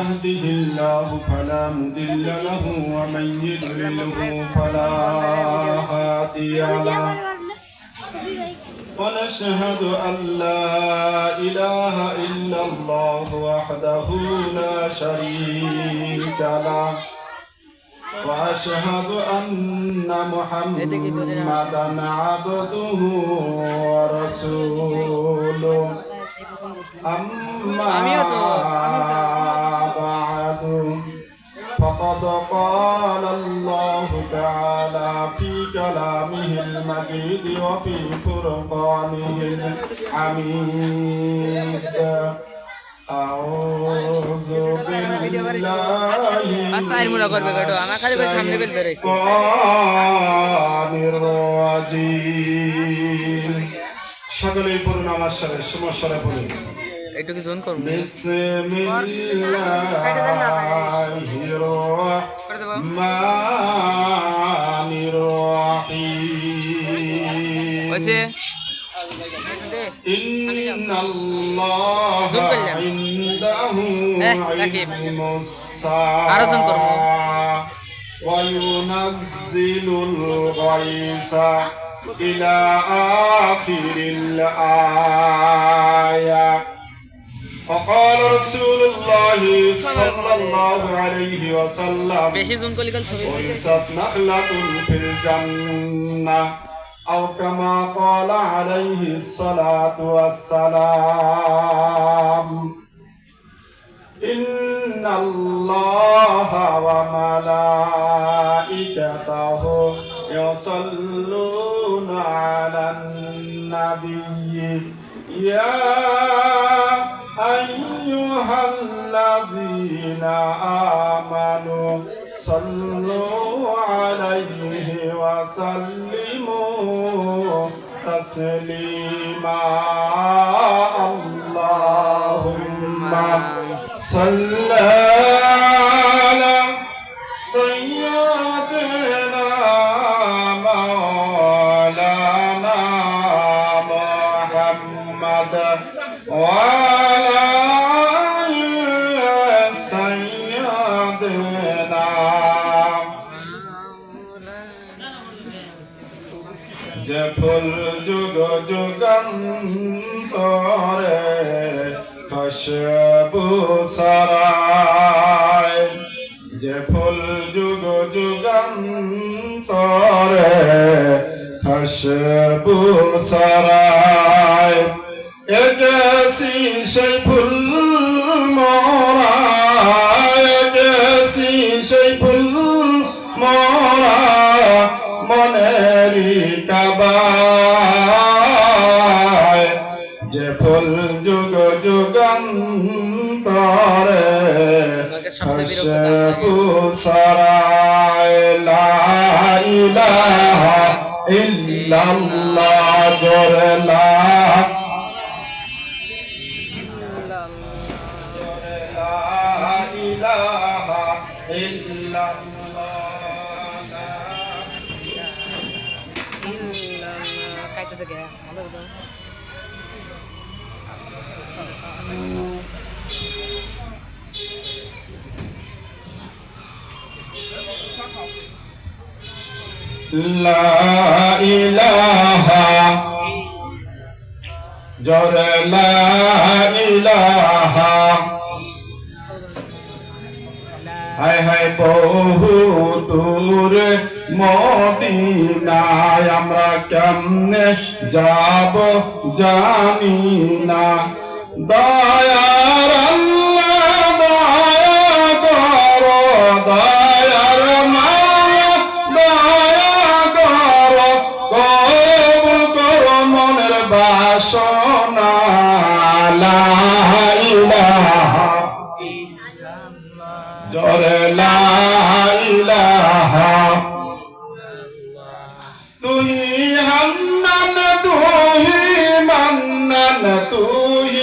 يهده الله فلا مضل له ومن يضلله فلا هادي له ونشهد أن لا إله إلا الله وحده لا شريك له وأشهد أن محمدا عبده ورسوله أما بعد فقد قال الله تعالى في كلامه المجيد وفي فرقانه الحميد أعوذ بالله من الشيطان الرجيم সকলেই পড়ুন আমার সাথে সমস্যাটা পড়ুন একটু কি জোন করব বিসমিল্লাহির রহমানির রহিম ওইসে ইন্নাল্লাহা ইনদাহু ইলমুস আরো জোন করব ওয়া ইউনাজ্জিলুল গায়সা إلى آخر الآية وقال رسول الله صلى الله عليه وسلم وليست نخلة في الجنة أو كما قال عليه الصلاة والسلام إن الله وملائكته يصلون على النبي يا أيها الذين آمنوا صلوا عليه وسلموا تسليما اللهم صل على سيدنا مولانا محمد وعلى آل سيدنا যে ফুল যুগ যুগান্তরে খুশবু ছড়ায় যে ফুল যুগ যুগান্তরে খুশবু ছড়ায় এগেছি সেই ফুল মোরা এগেছি সেই ফুল মোরা মনেরি কাবায় যে ফুল যুগ যুগান্তরে খুশবু ছড়ায় লা ইলাহা ইল্লাল্লাহ জোরে লা ইলাহা ইল্লাল্লাহ কাইতেছে কে ভালো তো লা ইলাহা জোরে লা ইলাহা হায় হায় বহু দূরে মদিনায় আমরা কেমনে যাব জানি না দয়ার আল্লাহ দয়া করো দয়ার মাওলা দয়া করো কবুল করো মনের বাসনা লা ইলাহা জোরে লা ইলাহা তুই হান্নান তুই মান্নান তুই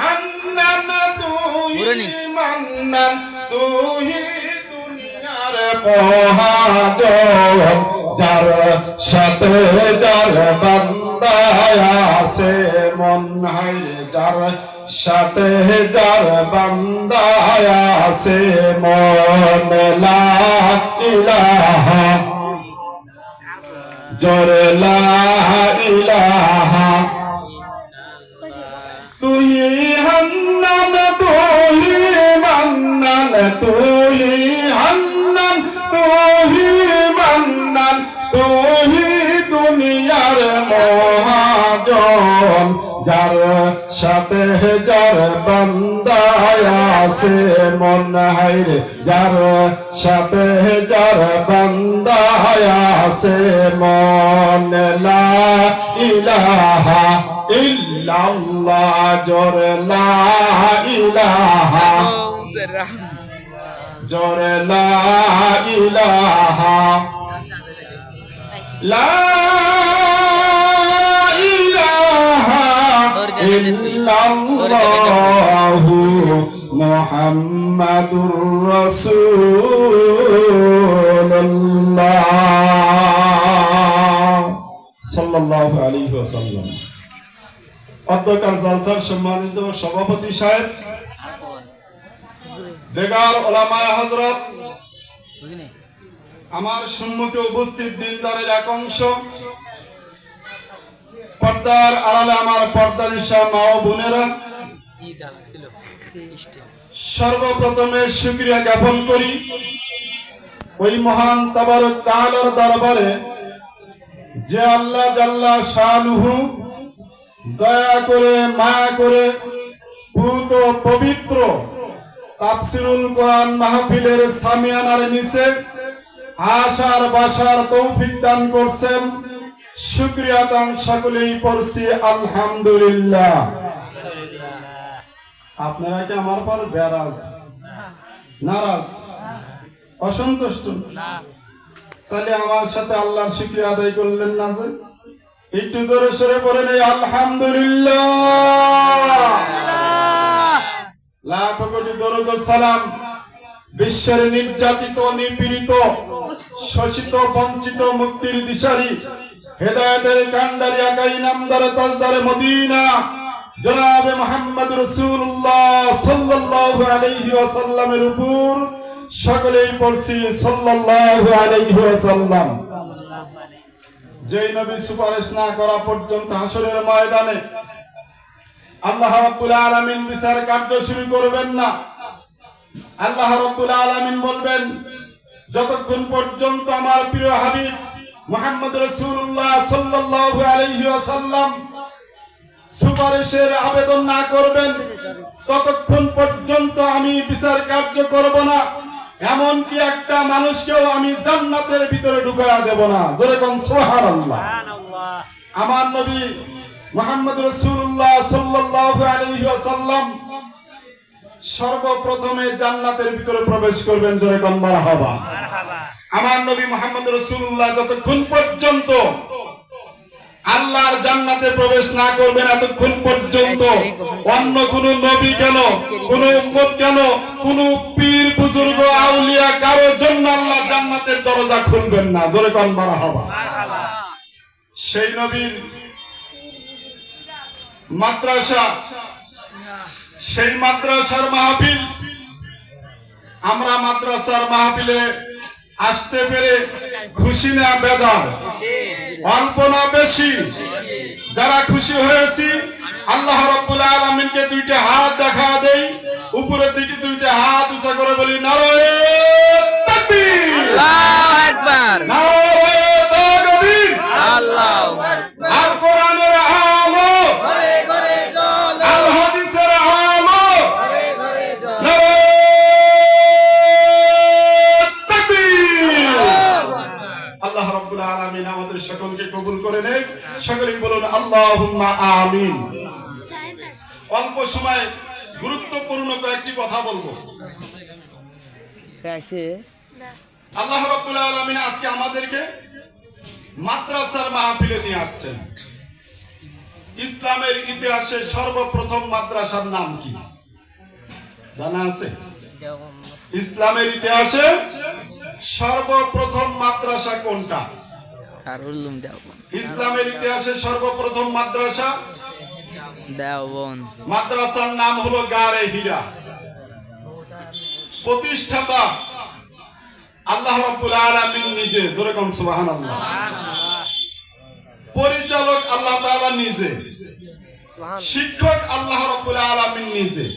হান্নান তুই মান্নান তুই দুনিয়ার মহাজন যার সাথে যার বান্দা আছে মন হয় যার সাথে যার বান্দা আছে মন লা ইলাহা জোরে লা ইলাহা তুই হান্নান তুই মান্নান তুই হান্নান তুই মান্নান তুই দুনিয়ার মহাজন যার সাথে যার বান্দা আছে মন হায়রে যার সাথে যার বান্দা আছে মন লা ইলাহা ইল্লাল্লাহ জোরে লা ইলাহা জোরে লা ইলাহা লা ইলাহা ইল্লাল্লাহু মুহাম্মাদুর রাসূলুল্লাহ সাল্লাল্লাহু আলাইহি ওয়াসাল্লাম। অধ্যক্ষার জালসার সম্মানিত সভাপতি সাহেব, বেগার ওলামায়ে হযরত, আমার সম্মুখে উপস্থিত দিনদারের এক অংশ, পর্দার আড়ালে আমার পর্দানিশা মা ও বোনেরা, সর্বপ্রথমে শুকরিয়া জ্ঞাপন করি ওই মহান তাবারক তাআলার দরবারে যে আল্লাহ জাল্লা শানুহু দয়া করে মায়া করে পুত পবিত্র তাফসীরুল কোরআন মাহফিলের সামিয়ানার নিচে আশার বাসার তৌফিক দান করছেন। শুকরিয়া দান সকলেই পড়ছি আলহামদুলিল্লাহ। আপনারা কি আমার পর বেরাজ, নারাজ, অসন্তুষ্ট? তাহলে আমার সাথে আল্লাহর শুকরিয়া আদায় করলেন না? যে একটু জোরে সরে পড়ে নেই আলহামদুলিল্লাহ। লাখ কোটি দরুদ ও সালাম বিশ্বের নির্যাতিত, নিপীড়িত, শোষিত, বঞ্চিত, মুক্তির দিশারি, হেদায়েতের কান্ডারি, আকাই নামদারে তাজদারে মদিনা জনাবে মুহাম্মদ রাসূলুল্লাহ সাল্লাল্লাহু আলাইহি ওয়াসাল্লামের উপর সকলেই পড়ছি সাল্লাল্লাহু আলাইহি ওয়াসাল্লাম। যেই নবী সুপারিশ না করা পর্যন্ত হাসরের ময়দানে আল্লাহ রাব্বুল আলামিন বিচার কার্য শুরু করবেন না। আল্লাহ রাব্বুল আলামিন বলবেন, যতক্ষণ পর্যন্ত আমার প্রিয় হাবিব মুহাম্মদ রাসূলুল্লাহ সাল্লাল্লাহু আলাইহি ওয়াসাল্লাম সুপারিশের আবেদন না করবেন, ততক্ষণ পর্যন্ত আমি বিচার কার্য করব না। এমনকি একটা মানুষকেও আমি জান্নাতের ভিতরে ঢুকায়া দেব না। জোরে কোন সুবহানাল্লাহ। আমার নবী মুহাম্মদ রাসূলুল্লাহ সাল্লাল্লাহু আলাইহি ওয়াসাল্লাম সর্বপ্রথমে জান্নাতের ভিতরে প্রবেশ করবেন। জোরে কোন মারহাবা। আমার নবী মুহাম্মদ রাসূলুল্লাহ যতক্ষণ পর্যন্ত আল্লাহর জান্নাতে প্রবেশ না করবেন, এতক্ষণ পর্যন্ত অন্য কোন নবী কেন, কোন উম্মত কেন, কোন পীর বুজুর্গ আউলিয়া কারোর জন্য আল্লাহ জান্নাতের দরজা খুলবেন না। জোরে কোন মারহাবা। সেই নবীর মাদ্রাসা, সেই মাদ্রাসার মাহফিল, আমরা মাদ্রাসার মাহফিলে আসতে পেরে খুশি না বেজার? অল্প না বেশি? যারা খুশি হয়েছি আল্লাহ রাব্বুল আলামিনকে দুইটা হাত দেখা দেই, উপরের দিকে দুইটা হাত উঁচা করে বলি নারায়ে তাকবীর, আল্লাহু আকবার, নারায়ে তাকবীর, আল্লাহু আকবার। আর কোরআনের আলো ঘরে ঘরে জ্বলো, আল হাদিসের আলো ঘরে ঘরে জ্বলো। নারায়ে তাকবীর। আল্লাহ রাব্বুল আলামিন আমাদের সকলকে কবুল করে নেন। সকলেই বলুন আল্লাহুম্মা আমিন। অল্প সময় গুরুত্বপূর্ণ কয়েকটি কথা বলবো। আল্লাহ রাব্বুল আলামিন আজকে আমাদেরকে মাদ্রাসার মাহফিলে নিয়ে আসছেন। ইসলামের ইতিহাসে সর্বপ্রথম মাদ্রাসার নাম কি জানা আছে? ইসলামের ইতিহাসে সর্বপ্রথম মাদ্রাসা কোনটা? ইসলামের ইতিহাসে সর্বপ্রথম মাদ্রাসা দেওবন মাদ্রাসার নাম হলো গারে হীরা। প্রতিষ্ঠাতা আল্লাহ রাব্বুল আলামিন নিজে, জোরে কোন সুবহানাল্লাহ। পরিচালক আল্লাহ তাআলা নিজে, শিক্ষক আল্লাহ রাব্বুল আলামিন নিজে।